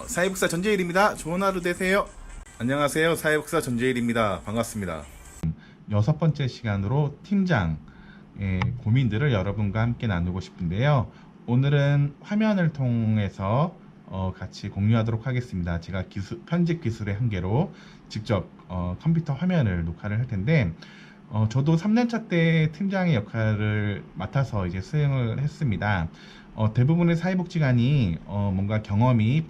사회복사 전재일입니다. 좋은 하루 되세요. 안녕하세요. 사회복사 전재일입니다. 반갑습니다. 여섯 번째 시간으로 팀장의 고민들을 여러분과 함께 나누고 싶은데요. 오늘은 화면을 통해서 같이 공유하도록 하겠습니다. 제가 편집 기술의 한계로 직접 컴퓨터 화면을 녹화를 할 텐데, 저도 3년차 때 팀장의 역할을 맡아서 이제 수행을 했습니다. 대부분의 사회복지관이 뭔가 경험이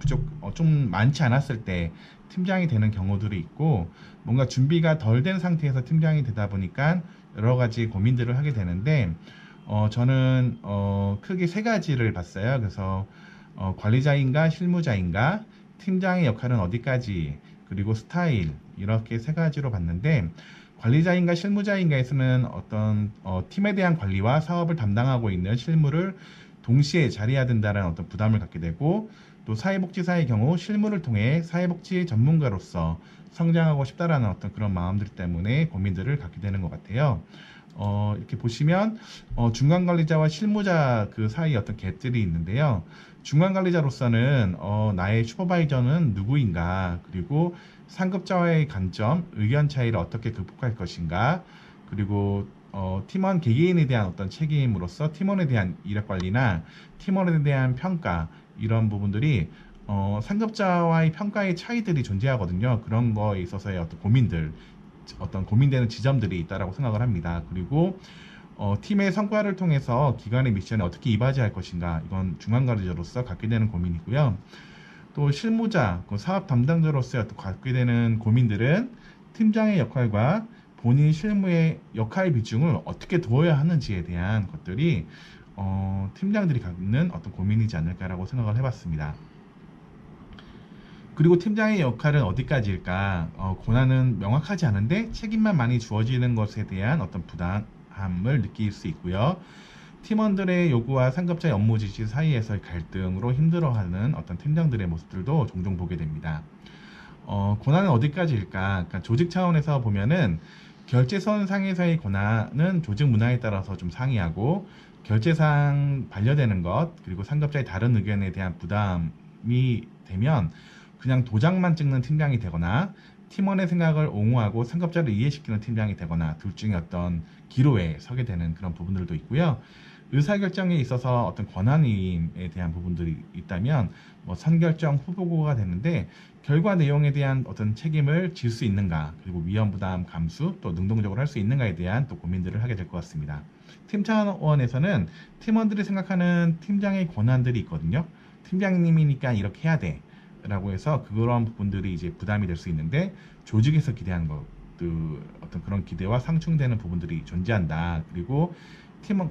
좀 많지 않았을 때 팀장이 되는 경우들이 있고, 뭔가 준비가 덜 된 상태에서 팀장이 되다 보니까 여러 가지 고민들을 하게 되는데, 저는 크게 세 가지를 봤어요. 그래서 관리자인가 실무자인가, 팀장의 역할은 어디까지, 그리고 스타일, 이렇게 세 가지로 봤는데, 관리자인가 실무자인가에서는 어떤 팀에 대한 관리와 사업을 담당하고 있는 실무를 동시에 잘해야 된다는 어떤 부담을 갖게 되고, 또 사회복지사의 경우 실무를 통해 사회복지 전문가로서 성장하고 싶다라는 어떤 그런 마음들 때문에 고민들을 갖게 되는 것 같아요. 이렇게 보시면 중간관리자와 실무자 그 사이에 어떤 갭들이 있는데요. 중간관리자로서는 나의 슈퍼바이저는 누구인가, 그리고 상급자와의 관점, 의견 차이를 어떻게 극복할 것인가, 그리고 팀원 개개인에 대한 어떤 책임으로서 팀원에 대한 이력 관리나 팀원에 대한 평가, 이런 부분들이 상급자와의 평가의 차이들이 존재하거든요. 그런 거에 있어서의 어떤 고민들, 어떤 고민되는 지점들이 있다라고 생각을 합니다. 그리고 팀의 성과를 통해서 기관의 미션에 어떻게 이바지할 것인가, 이건 중간관리자로서 갖게 되는 고민이고요. 또 실무자, 사업 담당자로서 갖게 되는 고민들은 팀장의 역할과 본인 실무의 역할 비중을 어떻게 두어야 하는지에 대한 것들이 팀장들이 갖는 어떤 고민이지 않을까라고 생각을 해봤습니다. 그리고 팀장의 역할은 어디까지일까? 권한은 명확하지 않은데 책임만 많이 주어지는 것에 대한 어떤 부담함을 느낄 수 있고요. 팀원들의 요구와 상급자의 업무 지시 사이에서의 갈등으로 힘들어하는 어떤 팀장들의 모습들도 종종 보게 됩니다. 권한은 어디까지일까? 그러니까 조직 차원에서 보면은 결제선 상에서의 권한은 조직 문화에 따라서 좀 상이하고, 결제상 반려되는 것, 그리고 상급자의 다른 의견에 대한 부담이 되면 그냥 도장만 찍는 팀장이 되거나, 팀원의 생각을 옹호하고 상급자를 이해시키는 팀장이 되거나, 둘 중에 어떤 기로에 서게 되는 그런 부분들도 있고요. 의사결정에 있어서 어떤 권한임에 대한 부분들이 있다면 선결정 후보고가 되는데, 결과 내용에 대한 어떤 책임을 질 수 있는가, 그리고 위험 부담 감수, 또 능동적으로 할 수 있는가에 대한 또 고민들을 하게 될 것 같습니다. 팀 차원에서는 팀원들이 생각하는 팀장의 권한들이 있거든요. 팀장님이니까 이렇게 해야 돼 라고 해서 그런 부분들이 이제 부담이 될 수 있는데, 조직에서 기대하는 것들, 어떤 그런 기대와 상충되는 부분들이 존재한다. 그리고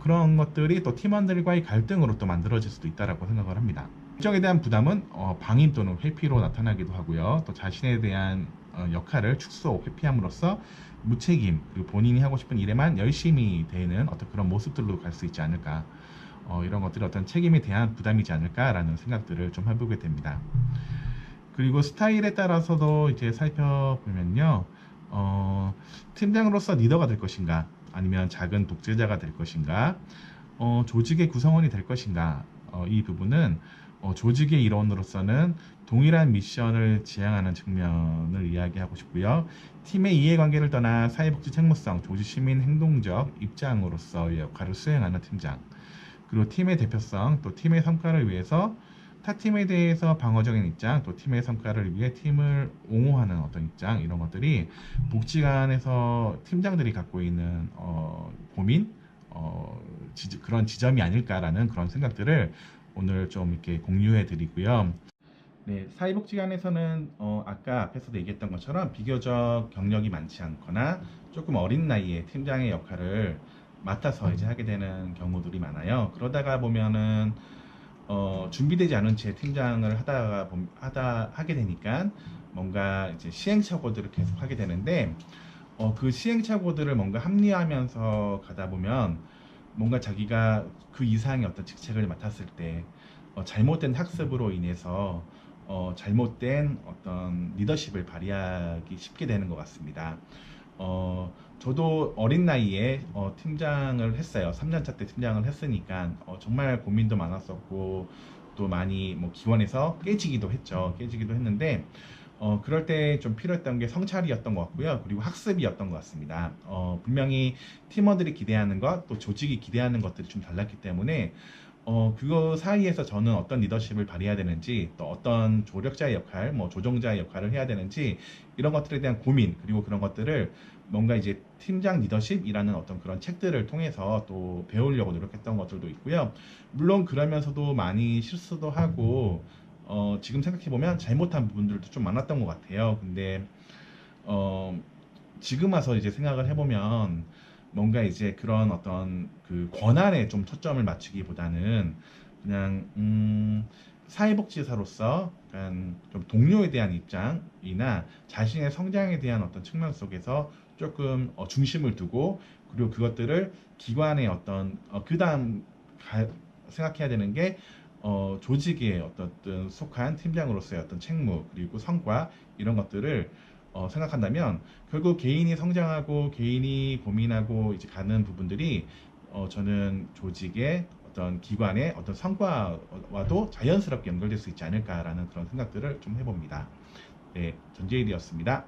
그런 것들이 또 팀원들과의 갈등으로 또 만들어질 수도 있다라고 생각을 합니다. 일정에 대한 부담은 방임 또는 회피로 나타나기도 하고요. 또 자신에 대한 역할을 축소, 회피함으로써 무책임, 그리고 본인이 하고 싶은 일에만 열심히 되는 어떤 그런 모습들로 갈 수 있지 않을까, 이런 것들이 어떤 책임에 대한 부담이지 않을까라는 생각들을 좀 해보게 됩니다. 그리고 스타일에 따라서도 이제 살펴보면요, 팀장으로서 리더가 될 것인가, 아니면 작은 독재자가 될 것인가, 조직의 구성원이 될 것인가, 이 부분은 조직의 일원으로서는 동일한 미션을 지향하는 측면을 이야기하고 싶고요. 팀의 이해관계를 떠나 사회복지 책무성, 조직 시민 행동적 입장으로서의 역할을 수행하는 팀장, 그리고 팀의 대표성, 또 팀의 성과를 위해서 타 팀에 대해서 방어적인 입장, 또 팀의 성과를 위해 팀을 옹호하는 어떤 입장, 이런 것들이 복지관에서 팀장들이 갖고 있는 고민, 그런 지점이 아닐까라는 그런 생각들을 오늘 좀 이렇게 공유해 드리고요. 네, 사회복지관에서는 아까 앞에서도 얘기했던 것처럼 비교적 경력이 많지 않거나 조금 어린 나이에 팀장의 역할을 맡아서 이제 하게 되는 경우들이 많아요. 그러다가 보면은 준비되지 않은 채 팀장을 하게 되니까 뭔가 이제 시행착오들을 계속 하게 되는데, 그 시행착오들을 뭔가 합리화하면서 가다 보면 뭔가 자기가 그 이상의 어떤 직책을 맡았을 때 잘못된 학습으로 인해서 잘못된 어떤 리더십을 발휘하기 쉽게 되는 것 같습니다. 저도 어린 나이에 팀장을 했어요. 3년차 때 팀장을 했으니까 정말 고민도 많았었고, 것도 많이 뭐 기원해서 깨지기도 했죠. 깨지기도 했는데 그럴 때 좀 필요했던 게 성찰이었던 것 같고요. 그리고 학습이었던 것 같습니다. 분명히 팀원들이 기대하는 것, 또 조직이 기대하는 것들이 좀 달랐기 때문에 그거 사이에서 저는 어떤 리더십을 발휘해야 되는지, 또 어떤 조력자의 역할, 뭐 조종자의 역할을 해야 되는지, 이런 것들에 대한 고민, 그리고 그런 것들을 뭔가 이제 팀장 리더십이라는 어떤 그런 책들을 통해서 또 배우려고 노력했던 것들도 있고요. 물론 그러면서도 많이 실수도 하고, 지금 생각해보면 잘못한 부분들도 좀 많았던 것 같아요. 근데, 어, 지금 와서 이제 생각을 해보면 뭔가 이제 그런 어떤 그 권한에 좀 초점을 맞추기보다는 그냥 사회복지사로서 약간 좀 동료에 대한 입장이나 자신의 성장에 대한 어떤 측면 속에서 조금 중심을 두고, 그리고 그것들을 기관의 어떤 그다음 생각해야 되는 게 조직의 어떤 속한 팀장으로서의 어떤 책무, 그리고 성과, 이런 것들을 생각한다면 결국 개인이 성장하고 개인이 고민하고 이제 가는 부분들이 저는 조직의 어떤 기관의 어떤 성과와도 자연스럽게 연결될 수 있지 않을까라는 그런 생각들을 좀 해봅니다. 네, 전재일이었습니다.